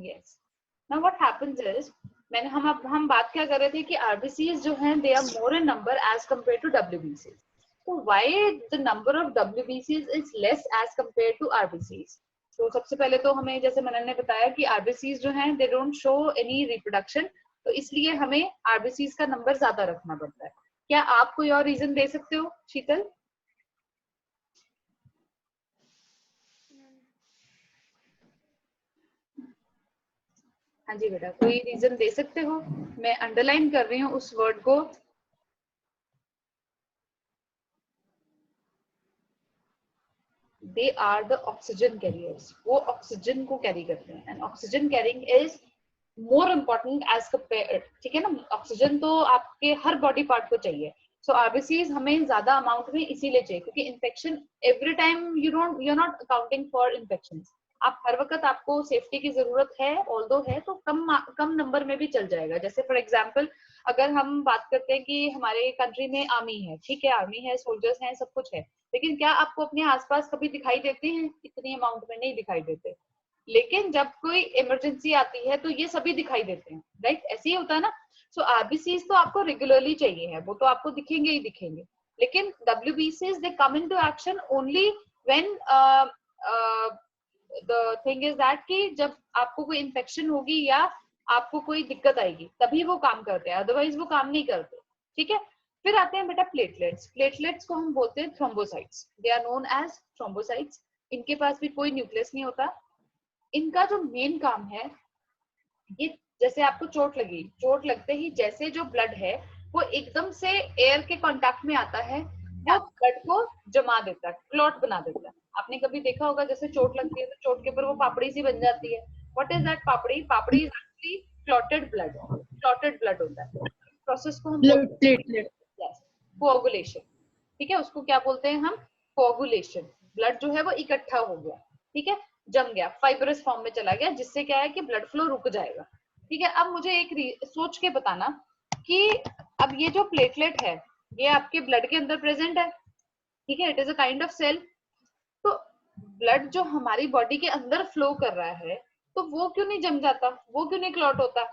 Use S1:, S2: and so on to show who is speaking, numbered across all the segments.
S1: Yes, now what happens is, मैंने हम बात क्या कर रहे थे कि आरबीसीज जो हैं they are more in number as compared to डब्ल्यूबीसीज. तो व्हाई द नंबर ऑफ डब्ल्यूबीसीज is less as compared to RBCs? तो सबसे पहले तो हमें, जैसे मनन ने बताया कि आरबीसीज जो हैं they don't show any reproduction, तो इसलिए हमें आरबीसीज का नंबर ज्यादा रखना पड़ता है. क्या आप कोई और रीजन दे सकते हो शीतल? हाँ जी बेटा, कोई रीजन दे सकते हो? मैं अंडरलाइन कर रही हूँ उस वर्ड को. They are the oxygen carriers, वो ऑक्सीजन को कैरी करते हैं, and oxygen carrying is more important as compare. ठीक है ना, ऑक्सीजन तो आपके हर बॉडी पार्ट को चाहिए. सो आरबीसीज हमें ज्यादा अमाउंट में इसीलिए चाहिए क्योंकि infection every time you are not accounting for infection. आप हर वक्त, आपको सेफ्टी की जरूरत है, ऑल्दो है तो कम नंबर में भी चल जाएगा. जैसे फॉर एग्जाम्पल अगर हम बात करते हैं कि हमारे कंट्री में आर्मी है, ठीक है, आर्मी है, सोल्जर्स हैं, सब कुछ है, लेकिन क्या आपको अपने आसपास कभी दिखाई देते हैं? इतनी अमाउंट में नहीं दिखाई देते. लेकिन जब कोई इमरजेंसी आती है तो ये सभी दिखाई देते हैं, राइट? ऐसे ही होता है ना. सो आरबीसीज तो आपको रेगुलरली चाहिए है, वो तो आपको दिखेंगे ही दिखेंगे. लेकिन डब्ल्यूबीसीज they come into action only when the thing is that कि जब आपको कोई इन्फेक्शन होगी या आपको कोई दिक्कत आएगी तभी वो काम करते हैं, अदरवाइज वो काम नहीं करते. ठीक है. फिर आते हैं बेटा प्लेटलेट्स. प्लेटलेट्स को हम बोलते हैं thrombocytes. They are known as thrombocytes. इनके पास भी कोई न्यूक्लियस नहीं होता. इनका जो मेन काम है, ये जैसे आपको चोट लगते ही जैसे जो ब्लड है वो एकदम से एयर के कांटेक्ट में आता है, वो ब्लड को जमा देता है, क्लॉट बना देता है. आपने कभी देखा होगा जैसे चोट लगती है तो चोट के ऊपर वो पापड़ी सी बन जाती है. What is that papdi? Papdi is actually clotted blood. Clotted blood होता है. प्रोसेस को हम
S2: ब्लड प्लेटलेट.
S1: कोआगुलेशन. ठीक है, उसको क्या बोलते हैं हम? कोआगुलेशन. ब्लड जो है वो इकट्ठा हो गया, ठीक है, जम गया, फाइब्रस फॉर्म में चला गया, जिससे क्या है कि ब्लड फ्लो रुक जाएगा. ठीक है. अब मुझे एक सोच के बताना कि अब ये जो प्लेटलेट है ये आपके ब्लड के अंदर प्रेजेंट है, ठीक है, it is a kind of cell. तो ब्लड जो हमारी बॉडी के अंदर फ्लो कर रहा है तो वो क्यों नहीं जम जाता, वो क्यों नहीं क्लॉट होता?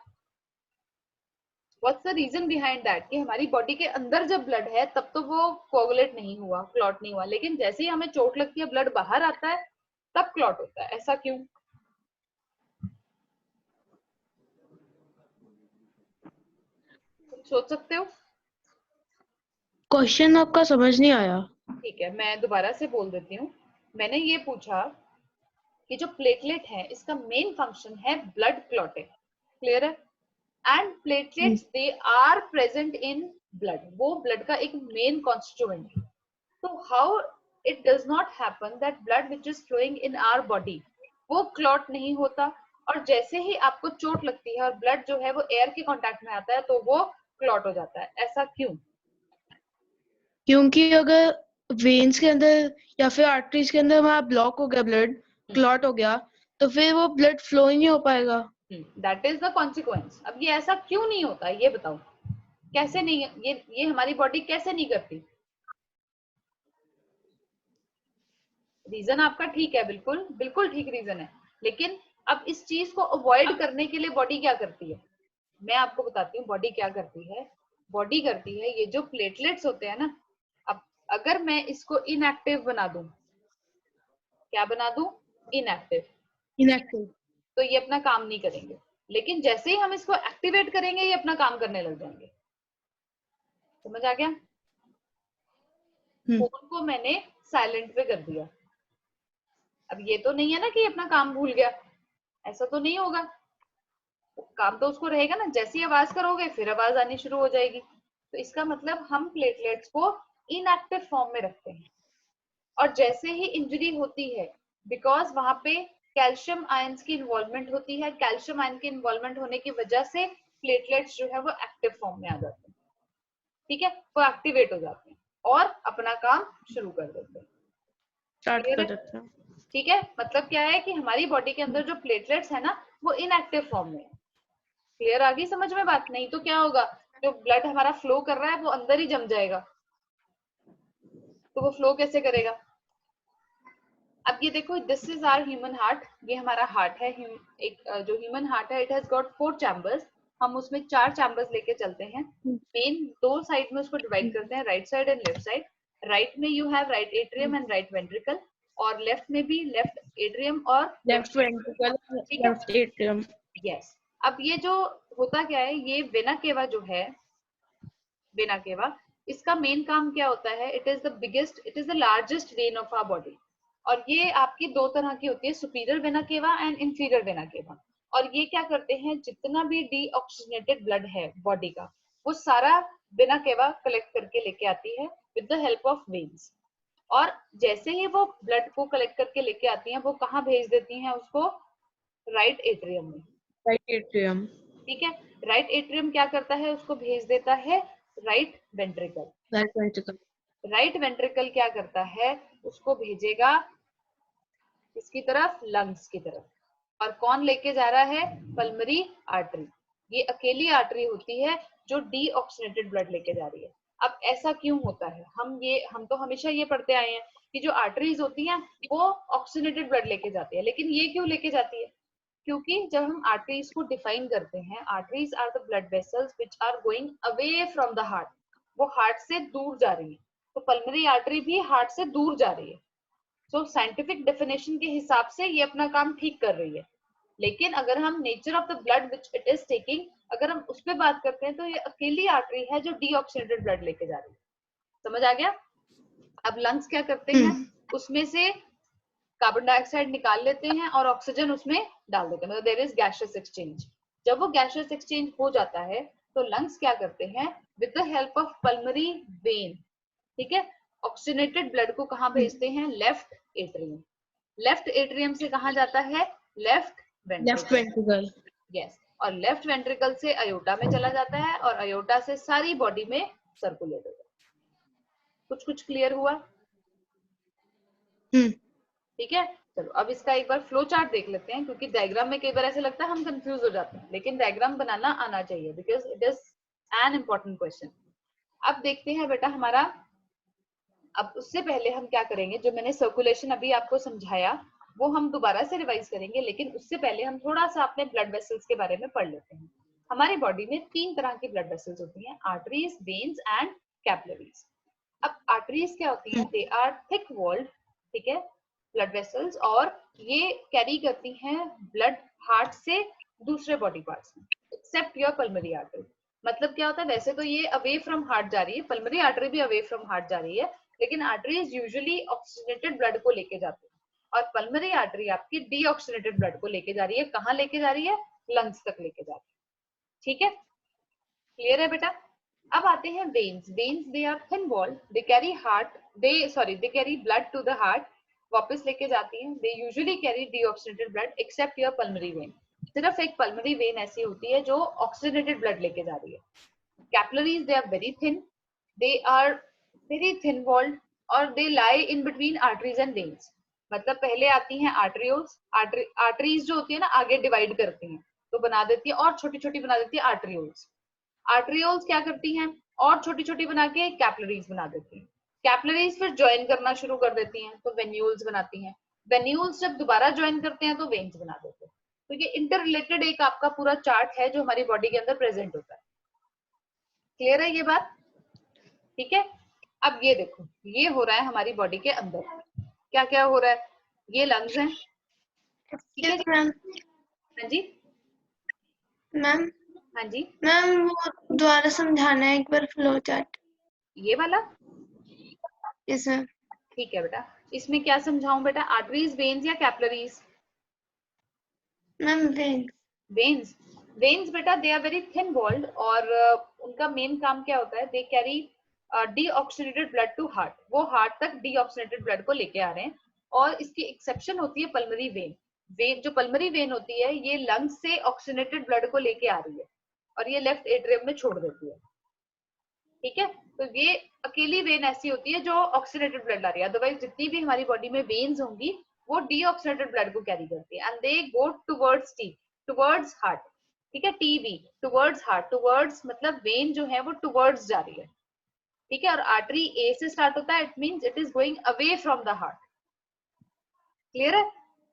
S1: What's the reason behind that कि हमारी बॉडी के अंदर जब ब्लड है तब तो वो कोगुलेट नहीं हुआ, क्लॉट नहीं हुआ, लेकिन जैसे ही हमें चोट लगती है ब्लड बाहर आता है तब क्लॉट होता है. ऐसा क्यों? सोच सकते हो?
S2: क्वेश्चन आपका समझ नहीं आया.
S1: ठीक है, मैं दोबारा से बोल देती हूँ. मैंने ये पूछा कि जो प्लेटलेट है इसका मेन फंक्शन है ब्लड क्लॉटिंग. क्लियर है? And platelets they are present in blood. वो ब्लड का एक मेन कॉन्स्टिट्यूएंट है. तो how it does not happen that blood which is flowing in our body वो क्लॉट नहीं होता, और जैसे ही आपको चोट लगती है और ब्लड जो है वो एयर के कांटेक्ट में आता है तो वो क्लॉट हो जाता है. ऐसा क्यों?
S2: क्योंकि अगर वेन्स के अंदर या फिर आर्टरीज के अंदर वहाँ ब्लॉक हो गया, ब्लड क्लॉट हो गया, तो फिर वो ब्लड फ्लो ही नहीं हो पाएगा.
S1: That is the consequence. अब ये ऐसा क्यों नहीं होता ये बताओ. कैसे नहीं, ये हमारी बॉडी कैसे नहीं करती? रीजन आपका ठीक है, बिल्कुल बिल्कुल ठीक रीजन है, लेकिन अब इस चीज को अवॉइड करने के लिए बॉडी क्या करती है? मैं आपको बताती हूँ बॉडी क्या करती है. बॉडी करती है, ये जो प्लेटलेट्स होते हैं ना, अब अगर मैं इसको इनएक्टिव बना दूं, क्या बना दूं? इनएक्टिव.
S2: इनएक्टिव.
S1: तो ये अपना काम नहीं करेंगे, लेकिन जैसे ही हम इसको एक्टिवेट करेंगे ये अपना काम करने लग जाएंगे. समझ आ गया? फोन को मैंने साइलेंट पे कर दिया, अब ये तो नहीं है ना कि अपना काम भूल गया, ऐसा तो नहीं होगा. काम तो उसको रहेगा ना, जैसी आवाज करोगे फिर आवाज आनी शुरू हो जाएगी. तो इसका मतलब हम प्लेटलेट्स को इनएक्टिव फॉर्म में रखते हैं. और जैसे ही इंजरी होती है, बिकॉज वहां पे कैल्शियम आयंस की इन्वॉल्वमेंट होती है, कैल्शियम आयन की इन्वॉल्वमेंट होने की वजह से प्लेटलेट्स जो है वो एक्टिव फॉर्म में आ जाते हैं. ठीक है, वो एक्टिवेट हो जाते हैं और अपना काम शुरू कर देते हैं.
S2: स्टार्ट कर देते हैं.
S1: ठीक है, मतलब क्या है कि हमारी बॉडी के अंदर जो प्लेटलेट्स है ना वो इनएक्टिव फॉर्म में है. क्लियर आ गई समझ में बात? नहीं तो क्या होगा, जो ब्लड हमारा फ्लो कर रहा है वो अंदर ही जम जाएगा, तो वो फ्लो कैसे करेगा? अब ये देखो, this is our human heart, ये हमारा हार्ट है। एक जो ह्यूमन हार्ट है, इट हैज गॉट 4 चैम्बर्स। हम उसमें 4 चैम्बर्स लेके चलते हैं। मेन 2 साइड में उसको डिवाइड करते हैं, right side and left side. Right में you have right atrium and right ventricle, और लेफ्ट में भी लेफ्ट एट्रियम और
S2: लेफ्ट वेंट्रिकल,
S1: ठीक है,
S2: लेफ्ट एट्रियम।
S1: यस। अब ये जो होता क्या है, ये वेना केवा जो है, वेना केवा, इसका मेन काम क्या होता है, it is the biggest, it is the largest vein of our body. और ये आपकी 2 तरह की होती है, superior vena cava and inferior vena cava. और ये क्या करते हैं, जितना भी डीऑक्सीजनेटेड ब्लड है बॉडी का, वो सारा वेना केवा कलेक्ट करके लेके आती है with the help of veins. और जैसे ही वो ब्लड को कलेक्ट करके लेके आती हैं, वो कहाँ भेज देती हैं उसको, राइट एट्रियम में।
S2: Right atrium.
S1: ठीक है, राइट एट्रियम क्या करता है, उसको भेज देता है right ventricle.
S2: Right ventricle.
S1: Right ventricle क्या करता है, उसको भेजेगा इसकी तरफ, लंग्स की तरफ। और कौन लेके जा रहा है, पल्मरी आर्टरी। ये अकेली आर्टरी होती है जो डीऑक्सीजनेटेड ब्लड लेके जा रही है। अब ऐसा क्यों होता है, हम तो हमेशा ये पढ़ते आए हैं कि जो आर्टरीज होती हैं वो ऑक्सीजनेटेड ब्लड लेके जाती है, लेकिन ये क्यों लेके जाती है, क्योंकि जब हम आर्टरीज को डिफाइन करते हैं, arteries are the blood vessels which are going away from the heart, वो हार्ट से दूर जा रही है। तो पल्मोनरी आर्टरी भी हार्ट से दूर जा रही है। सो साइंटिफिक डेफिनेशन के हिसाब से ये अपना काम ठीक कर रही है। लेकिन अगर हम nature of the blood which it is taking, अगर हम उस पर बात करते हैं, तो ये अकेली आर्टरी है जो डीऑक्सीजनेटेड ब्लड लेके जा रही है। समझ आ गया। अब लंग्स क्या करते हैं, उसमें से कार्बन डाइऑक्साइड निकाल लेते हैं और ऑक्सीजन उसमें डाल देते हैं, मतलब देयर इज गैसियस एक्सचेंज। जब वो गैसियस एक्सचेंज हो जाता है, तो लंग्स क्या करते हैं, with the help of pulmonary vein, ठीक है, ऑक्सीजनेटेड ब्लड को कहाँ भेजते हैं, लेफ्ट एट्रियम। लेफ्ट एट्रियम से कहाँ जाता है, लेफ्ट वेंट्रिकल। यस, और लेफ्ट वेंट्रिकल से अयोटा में चला जाता है, और अयोटा से सारी बॉडी में सर्कुलेट होता है। कुछ कुछ क्लियर हुआ। ठीक है, चलो अब इसका एक बार फ्लो चार्ट देख लेते हैं, क्योंकि डायग्राम में कई बार ऐसा लगता है हम कंफ्यूज हो जाते हैं, लेकिन डायग्राम बनाना आना चाहिए, because it is an important question. अब देखते हैं बेटा हमारा, अब उससे पहले हम क्या करेंगे, जो मैंने सर्कुलेशन अभी आपको समझाया वो हम दोबारा से रिवाइज करेंगे, लेकिन उससे पहले हम थोड़ा सा अपने ब्लड वेसल्स के बारे में पढ़ लेते हैं। हमारी बॉडी में 3 तरह की ब्लड वेसल्स होती हैं, आर्टरीज, वेन्स एंड कैपिलरीज। अब आर्टरीज क्या होती हैं, दे आर थिक वॉल्ड, ठीक है, ब्लड वेसल्स, और ये कैरी करती हैं ब्लड हार्ट से दूसरे बॉडी पार्ट्स में, एक्सेप्ट योर पल्मोनरी आर्टरी। मतलब क्या होता है, वैसे तो ये अवे फ्रॉम हार्ट जा रही है, पल्मोनरी आर्टरी भी अवे फ्रॉम हार्ट जा रही है, लेकिन आर्टरीज यूजुअली ऑक्सीजनेटेड ब्लड को लेके जाती है, और पल्मोनरी आर्टरी आपकी डीऑक्सीजनेटेड ब्लड को लेके जा रही है। कहाँ लेके जा रही है, लंग्स तक लेके जा रही है। ठीक है, क्लियर है बेटा। अब आते हैं veins. Veins they are thin walled, they carry they carry blood to the heart, वापस लेके जाती हैं। They usually carry deoxygenated blood except your pulmonary vein. सिर्फ एक पल्मोनरी वेन ऐसी होती है जो ऑक्सीजनेटेड ब्लड लेके जा रही है। Capillaries they are very thin, they are very thin walled, और they lie in between arteries and veins. मतलब पहले आती हैं आर्टरियोल्स, आर्टरीज जो होती है ना आगे डिवाइड करती हैं तो बना देती है, और छोटी छोटी बना देती है आर्टरियोल्स। आर्टरियोल्स क्या करती हैं, और छोटी छोटी बना के कैपिलरीज बना देती हैं। कैपिलरीज फिर ज्वाइन करना शुरू कर देती हैं तो वेन्यूल्स बनाती हैं। वेन्यूल्स जब दोबारा ज्वाइन करते हैं तो वेन्स बना देते हैं। तो ये इंटर रिलेटेड एक आपका पूरा चार्ट है जो हमारी बॉडी के अंदर प्रेजेंट होता है। क्लियर है ये बात, ठीक है। अब ये देखो, ये हो रहा है हमारी बॉडी के अंदर, क्या क्या हो रहा है, ये लंग्स हैं, ठीक है
S2: मैम।
S1: हाँ जी,
S2: मैम
S1: हाँ जी,
S2: मैम वो दोबारा समझाना है एक बार फ्लो चार्ट।
S1: ये वाला,
S2: यस मैम।
S1: ठीक है बेटा। इसमें क्या समझाऊं बेटा, आर्टरीज, वेन्स या capillaries?
S2: Ma'am veins.
S1: Veins. Veins बेटा they are very thin walled, और उनका मेन काम क्या होता है, they carry deoxygenated blood to heart, वो हार्ट तक डीऑक्सीजनेटेड ब्लड को लेके आ रहे हैं। और इसकी एक्सेप्शन होती है पल्मोनरी वेन। वेन जो पल्मोनरी वेन होती है, ये लंग्स से ऑक्सीजनेटेड ब्लड को लेके आ रही है और ये लेफ्ट एट्रियम में छोड़ देती है। ठीक है, तो ये अकेली वेन ऐसी होती है जो ऑक्सीजनेटेड ब्लड ला रही है, अदरवाइज जितनी भी हमारी बॉडी में वेन्स होंगी वो डीऑक्सीजनेटेड ब्लड को कैरी करती है, and they go towards T, towards heart. ठीक है, टीबी, टुवर्ड्स हार्ट, टुवर्ड्स मतलब वेन जो है वो टुवर्ड्स जा रही है। ठीक है, और आर्टरी ए से स्टार्ट होता है, it means it is going away from the heart. Clear है?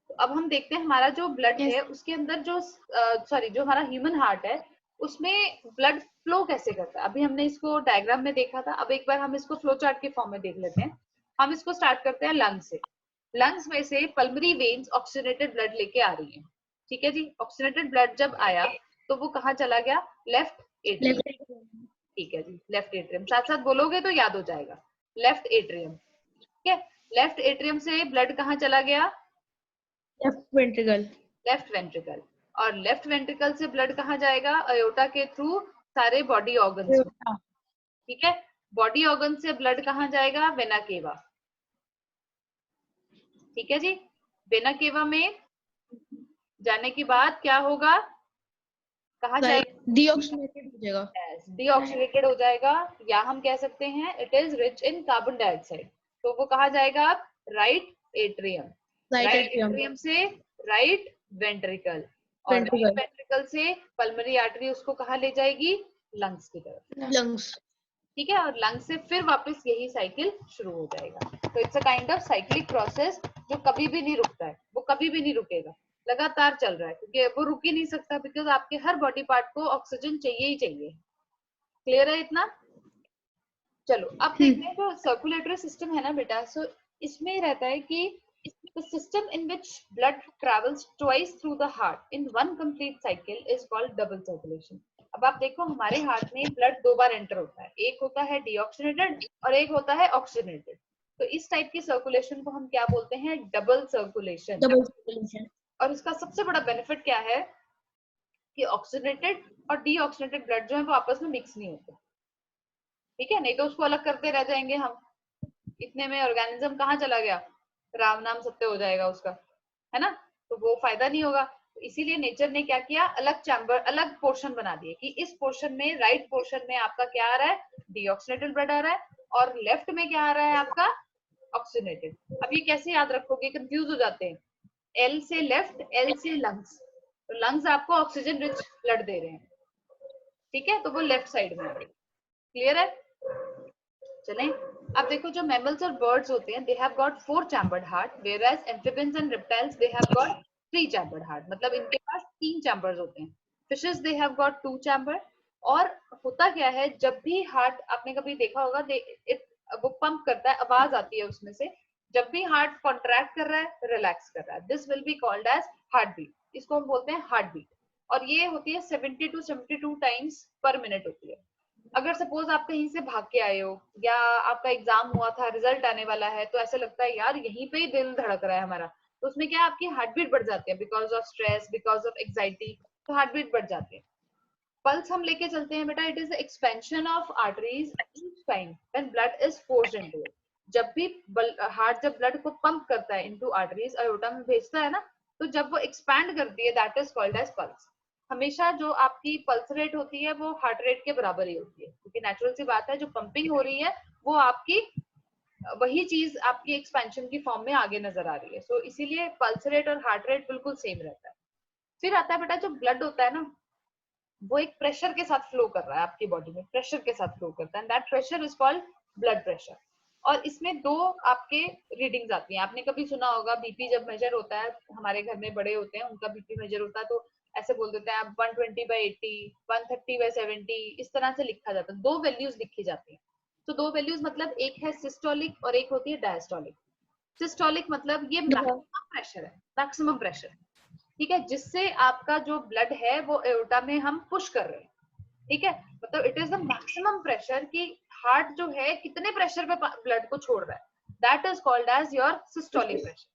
S1: तो अब हम देखते हैं हमारा जो ब्लड है उसके अंदर जो जो हमारा ह्यूमन हार्ट है उसमें ब्लड फ्लो कैसे करता है। अभी हमने इसको डायग्राम में देखा था, अब एक बार हम इसको फ्लो चार्ट के फॉर्म में देख लेते हैं। हम इसको स्टार्ट करते हैं लंग्स से। लंग्स में से पल्मरी वेन्स ऑक्सीजनेटेड ब्लड लेके आ रही है, ठीक है जी। ऑक्सीजनेटेड ब्लड जब आया तो वो कहाँ चला गया? लेफ्ट एट्रियम, ठीक है जी, लेफ्ट एट्रियम। साथ साथ बोलोगे तो याद हो जाएगा, लेफ्ट एट्रियम, ठीक है। लेफ्ट एट्रियम से ब्लड कहाँ चला गया?
S2: Left ventricle,
S1: left ventricle. और लेफ्ट वेंट्रिकल से ब्लड कहाँ जाएगा? अयोटा के थ्रू सारे बॉडी ऑर्गन्स में, ठीक है। बॉडी ऑर्गन से ब्लड कहाँ जाएगा? वेना केवा, ठीक है जी। वेना केवा में जाने के बाद क्या होगा? कहाँ जाएगा?
S2: डीऑक्सीनेटेड हो जाएगा,
S1: डीऑक्सीनेटेड हो जाएगा, या हम कह सकते हैं it is rich in carbon dioxide. तो वो कहाँ जाएगा? Right atrium.
S2: Right
S1: right
S2: atrium,
S1: atrium से राइट वेंट्रिकल, और राइट वेंट्रिकल से पल्मोनरी आर्टरी उसको कहाँ ले जाएगी? लंग्स की तरफ,
S2: लंग्स,
S1: ठीक है। और लंग्स से फिर वापस यही साइकिल शुरू हो जाएगा। तो it's a kind of cyclic process जो कभी भी नहीं रुकता है, वो कभी भी नहीं रुकेगा, लगातार चल रहा है, क्योंकि वो रुक ही नहीं सकता, बिकॉज आपके हर बॉडी पार्ट को ऑक्सीजन चाहिए ही चाहिए। क्लियर है इतना? चलो अब देखते हैं जो सर्कुलेटरी सिस्टम है ना बेटा, सो इसमें रहता है कि the system in which blood travels twice through the heart in one complete cycle is called double circulation। अब आप देखो हमारे हार्ट में ब्लड दो बार एंटर होता है, एक होता है डीऑक्सीनेटेड और एक होता है ऑक्सीजनेटेड। तो इस टाइप की सर्कुलेशन को हम क्या बोलते हैं? Double circulation.
S2: Double circulation.
S1: और इसका सबसे बड़ा बेनिफिट क्या है कि ऑक्सीजनेटेड और डीऑक्सीनेटेड ब्लड जो है वो आपस में मिक्स नहीं होते, ठीक है। नहीं तो उसको अलग करते रह जाएंगे हम, इतने में ऑर्गेनिज्म कहाँ चला गया? राम नाम सत्य हो जाएगा उसका, है ना। तो वो फायदा नहीं होगा। तो इसीलिए नेचर ने क्या किया? अलग चैम्बर, अलग पोर्शन बना दिए कि इस पोर्शन में, राइट पोर्शन में आपका क्या आ रहा है? डीऑक्सीनेटेड ब्लड आ रहा है, और लेफ्ट में क्या आ रहा है आपका? ऑक्सीजनेटेड। अब ये कैसे याद रखोगे? कंफ्यूज हो जाते हैं। एल से लेफ्ट, एल से लंग्स, तो लंग्स आपको ऑक्सीजन रिच ब्लड दे रहे हैं, ठीक है, तो वो लेफ्ट साइड में आ रही है। क्लियर है? चलें, अब देखो जो मैमल्स और बर्ड्स होते हैं they have got 4 chambered heart, whereas amphibians and reptiles they have got 3 chambered heart, मतलब इनके पास 3 चैम्बर्स होते हैं। Fishes they have got 2 chamber. और होता क्या है, जब भी हार्ट, आपने कभी देखा होगा वो पंप करता है, आवाज आती है उसमें से, जब भी हार्ट कॉन्ट्रैक्ट कर रहा है, रिलैक्स कर रहा है, this will be called as heart beat. इसको हम बोलते हैं हार्ट बीट। और ये होती है 70 to 72 टाइम्स पर मिनट होती है। अगर सपोज आप कहीं से भाग के आए हो, या आपका एग्जाम हुआ था, रिजल्ट आने वाला है, तो ऐसा लगता है यार यहीं पे ही दिल धड़क रहा है हमारा, तो उसमें क्या आपकी हार्ट बीट बढ़ जाती है, because of stress, because of anxiety, तो हार्ट बीट बढ़ जाती है। पल्स हम लेके चलते हैं बेटा, it is the expansion of arteries each time when blood is forced into it. जब भी हार्ट जब ब्लड को पंप करता है इनटू आर्टरीज, अयोटा में भेजता है ना, तो जब वो एक्सपैंड करती है, that is called as pulse. हमेशा जो आपकी पल्स रेट होती है वो हार्ट रेट के बराबर ही होती है, क्योंकि नेचुरल सी बात है, जो पंपिंग हो रही है वो आपकी, वही चीज आपकी एक्सपेंशन की फॉर्म में आगे नजर आ रही है। सो इसीलिए पल्स रेट और हार्ट रेट बिल्कुल सेम रहता है। फिर आता है बेटा जो ब्लड होता है ना, वो एक प्रेशर के साथ फ्लो कर रहा है आपकी बॉडी में, प्रेशर के साथ फ्लो करता है, that pressure is called blood pressure. और इसमें दो आपके रीडिंग्स आती हैं। आपने कभी सुना होगा बीपी जब मेजर होता है, हमारे घर में बड़े होते हैं उनका बीपी मेजर होता है, तो ऐसे बोल देते हैं आप 120/80, 130/70, इस तरह से लिखा जाता है, दो वैल्यूज लिखी जाती है। तो दो वैल्यूज मतलब एक है सिस्टोलिक और एक होती है डायस्टोलिक। सिस्टोलिक मतलब ये मैक्सिमम प्रेशर है, मैक्सिमम प्रेशर, ठीक है, जिससे आपका जो ब्लड है वो एओर्टा में हम पुश कर रहे हैं, ठीक है, मतलब it is the maximum pressure कि हार्ट जो है कितने प्रेशर पे ब्लड को छोड़ रहा है, that is called as your systolic pressure.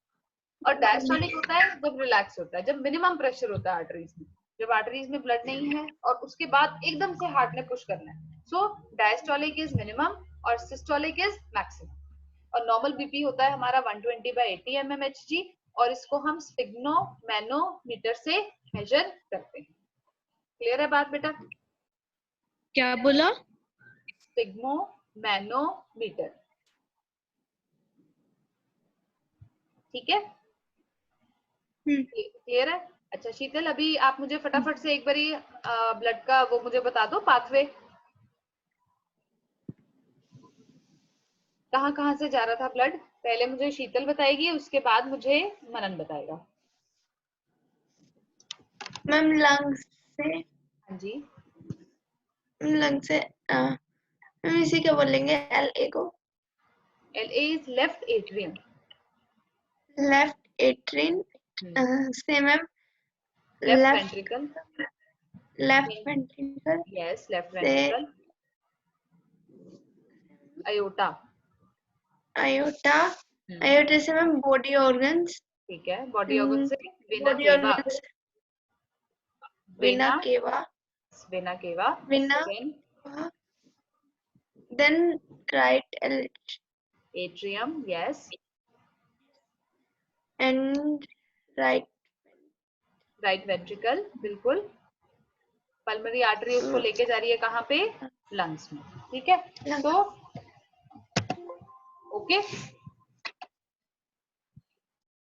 S1: और डायस्टोलिक होता है जब रिलैक्स होता है, जब मिनिमम प्रेशर होता है आर्टरीज में, जब आर्टरीज में ब्लड नहीं है और उसके बाद एकदम से हार्ट ने पुश करना है। सो डायस्टोलिक इज मिनिमम और सिस्टोलिक इज मैक्सिमम। और नॉर्मल बीपी होता है हमारा 120/80 mmHg, और इसको हम स्पिग्नो मैनोमीटर से मेजर करते हैं। क्लियर है बात बेटा?
S2: क्या बोला?
S1: स्पिग्नो मैनोमीटर, ठीक है, क्लियर है? अच्छा शीतल, अभी आप मुझे फटाफट से एक बारी ब्लड का वो मुझे बता दो, पाथवे कहाँ कहाँ से जा रहा था ब्लड। पहले मुझे शीतल बताएगी, उसके बाद मुझे मनन बताएगा।
S2: मैम लंग्स से,
S1: हाँ जी,
S2: लंग्स से मैम इसी क्या बोलेंगे, LA को?
S1: LA is left atrium.
S2: Left atrium से ma'am
S1: left
S2: left
S1: ventricle.
S2: Ventricle
S1: yes, left
S2: से
S1: वेंट्रिकल। अयोटा।
S2: आयोटा, आयोटा से मैम बॉडी ऑर्गन्स,
S1: ठीक है, बॉडी ऑर्गन से vena
S2: body
S1: cava.
S2: Organs
S1: vena,
S2: vena cava,
S1: vena cava.
S2: Vena, then right
S1: atrium, yes.
S2: And right
S1: right ventricle, बिल्कुल। Pulmonary artery उसको लेके जा रही है कहाँ पे? लंग्स में। ठीक है, तो ओके।